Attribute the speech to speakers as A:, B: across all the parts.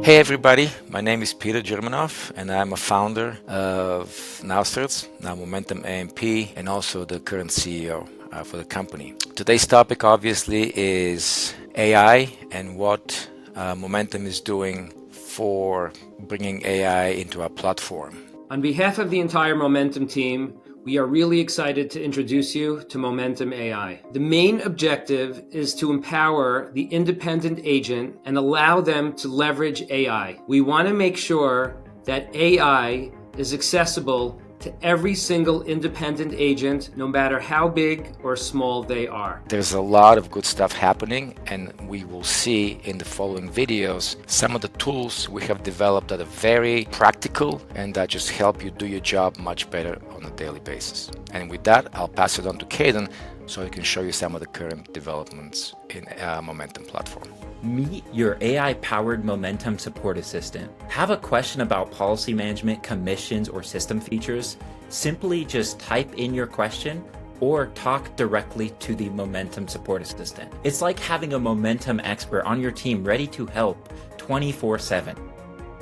A: Hey everybody, my name is Peter Germanov and I'm a founder of Nowcerts, now Momentum AMP, and also the current CEO for the company. Today's topic obviously is AI and what Momentum is doing for bringing AI into our platform.
B: On behalf of the entire Momentum team, we are really excited to introduce you to Momentum AI. The main objective is to empower the independent agent and allow them to leverage AI. We want to make sure that AI is accessible to every single independent agent, no matter how big or small they are.
A: There's a lot of good stuff happening, and we will see in the following videos some of the tools we have developed that are very practical and that just help you do your job much better on a daily basis. And with that, I'll pass it on to Caden so he can show you some of the current developments in Momentum platform.
C: Meet your AI-powered Momentum support assistant. Have a question about policy management, commissions, or system features? Simply just type in your question or talk directly to the Momentum support assistant. It's like having a Momentum expert on your team ready to help 24/7.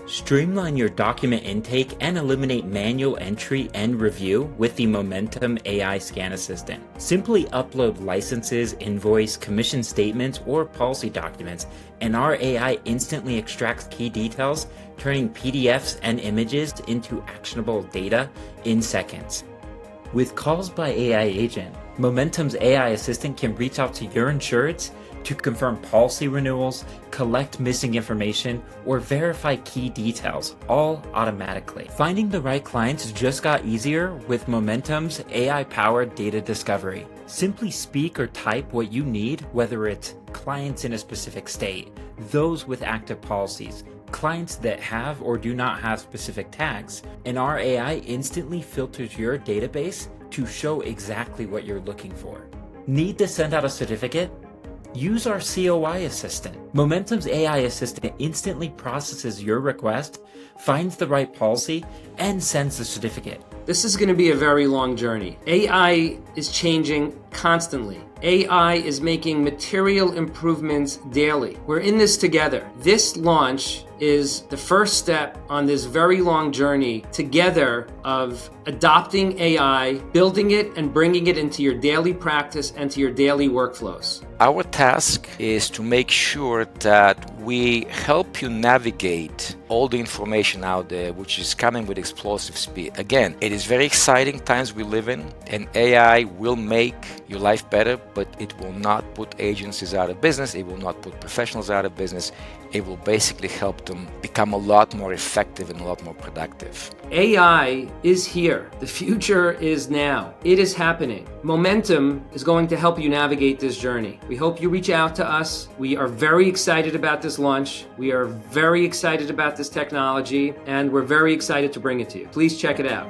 C: Streamline your document intake and eliminate manual entry and review with the Momentum AI Scan Assistant. Simply upload licenses, invoice, commission statements, or policy documents, and our AI instantly extracts key details, turning PDFs and images into actionable data in seconds. With Calls by AI Agent, Momentum's AI assistant can reach out to your insureds to confirm policy renewals, collect missing information, or verify key details, all automatically. Finding the right clients just got easier with Momentum's AI-powered data discovery. Simply speak or type what you need, whether it's clients in a specific state, those with active policies, clients that have or do not have specific tags, and our AI instantly filters your database to show exactly what you're looking for. Need to send out a certificate? Use our COI assistant. Momentum's AI assistant instantly processes your request, finds the right policy, and sends the certificate.
B: This is going to be a very long journey. AI is changing constantly. AI is making material improvements daily. We're in this together. This launch is the first step on this very long journey together of adopting AI, building it, and bringing it into your daily practice and to your daily workflows.
A: Our task is to make sure that we help you navigate all the information out there, which is coming with explosive speed. Again, it is very exciting times we live in, and AI will make your life better, but it will not put agencies out of business. It will not put professionals out of business. It will basically help them become a lot more effective and a lot more productive.
B: AI is here. The future is now. It is happening. Momentum is going to help you navigate this journey. We hope you reach out to us. We are very excited about this launch. We are very excited about this technology, and we're very excited to bring it to you. Please check it out.